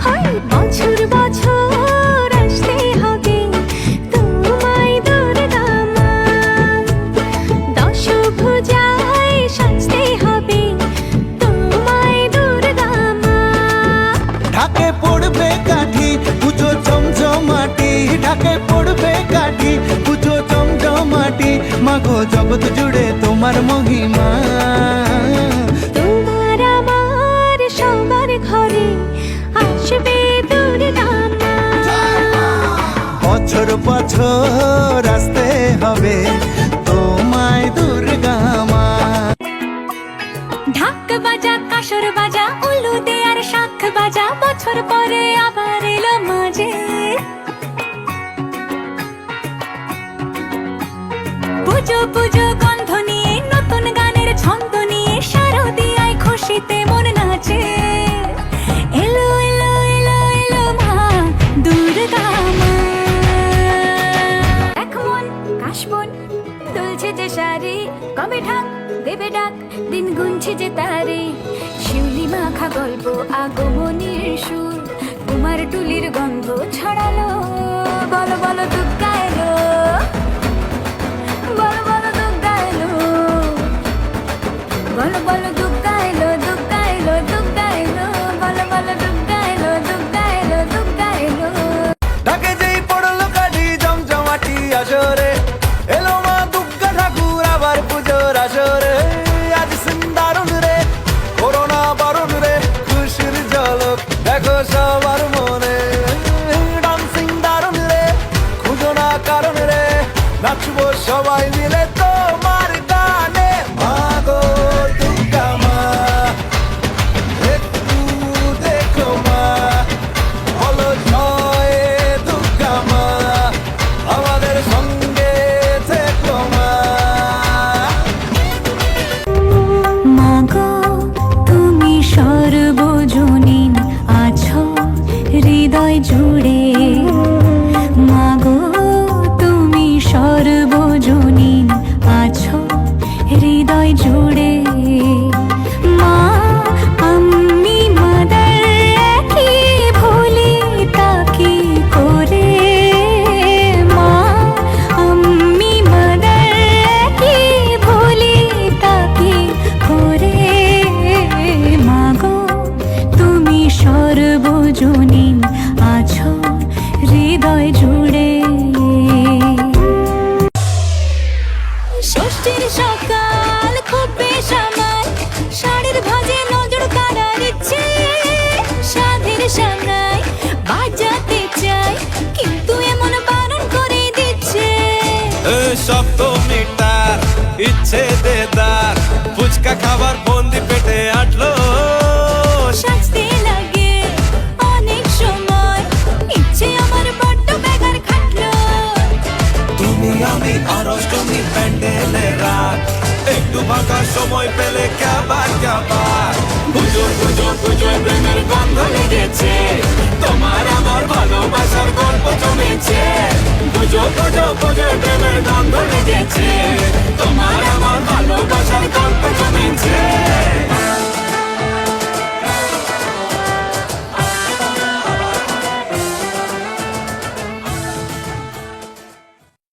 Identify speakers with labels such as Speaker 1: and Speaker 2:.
Speaker 1: হয় বছর বছর আসতে হবে তোমায় দুর্গা মা, দশভুজায় সাজতে হবে তোমায় দুর্গা মা।
Speaker 2: ঢাকে পড়বে কাঠি পুজো জমজমাটি, ঢাকে পড়বে কাঠি পুজো জমজমাটি, মাগো জগৎ জুড়ে তোমার মহিমা।
Speaker 1: তোমার আমার সবার ঘরে আসবে দুর্গা মা।
Speaker 2: বছর বছর আসতে হবে তোমায় দুর্গা মা।
Speaker 1: ঢাক বাজা কাসর বাজা উলু দে আর শাখ বাজা, বছর পরে আবার এলো মাঝে। পুজো পুজো গন্ধ নিয়ে নতুন গানের ছন্দ নিয়ে শারদিয়ায় খুশিতে মন নাচে। এলো এলো এলো এলো মা দুর্গা মা। এক মন কাশবন দুলছে যে শাড়ি, কবে ঢাক দেবে ডাক দিন গুনছে যে তারে। শিউলি মাখা গল্প আগমনীর সুর, তোমার টুলির গন্ধ ছড়ালো। বলো বলো দুর্গা এলো, বলো বলো দুর্গা এলো, বলো বলো দুর্গা এলো, দুর্গা এলো, দুর্গা এলো, বলো বলো দুর্গা এলো, দুর্গা এলো, দুর্গা এলো।
Speaker 2: ঢাকে যেই পড়লো কাঠি জমজমাটি আসরে, এলো মা দুর্গা ঠাকুর আবার পুজোর আসরে। আজ সিন্দারুন রে করোনা বারণ রে, খুশির ঝলক দেখো সবার মনে। ডান্সিং দারুন রে খুঁজো না কারণ রে, নাচবো সবাই মিলে তোমার গানে। মাগো দুর্গা মা একটু দেখো মা, বলো জয় দুর্গা মা, আমাদের সঙ্গে থেকো মা।
Speaker 1: মাগো তুমি সর্বজনীন আছো হৃদয় জুড়ে, মাগো তুমি সর্বজনীন আছো হৃদয় জুড়ে। মা আমি মাদার কি ভুলি তাকি করে, মা আমি মাদার কি ভুলি তাকি করে। মাগো তুমি সর্বজনীন আছো হৃদয় জুড়ে। ষষ্ঠীর সকাল খুব বেসামাল, শাড়ির ভাজে নজর কাড়ার ইচ্ছে। সাধের সামনায় বাজাতে চাই কিন্তু এমন বারণ করে দিচ্ছে।
Speaker 2: সপ্তমীটার ইচ্ছে দেদার, ফুচকা খাবার বন্দি পেটে আটলো।
Speaker 1: সাজতে লাগে অনেক সময়, ইচ্ছে আমার বড্ড বেগার খাটলো।
Speaker 2: তুমি আমি আর অষ্টমী প্যান্ডেলে রাত, একটু ফাঁকা সময় পেলে কাবার কাবার। পুজো পুজো পুজো প্রেমের গন্ধ লেগেছে, তোমার আমার ভালোবাসার গল্প জমেছে। পুজো পুজো পুজো প্রেমের গন্ধ লেগেছে,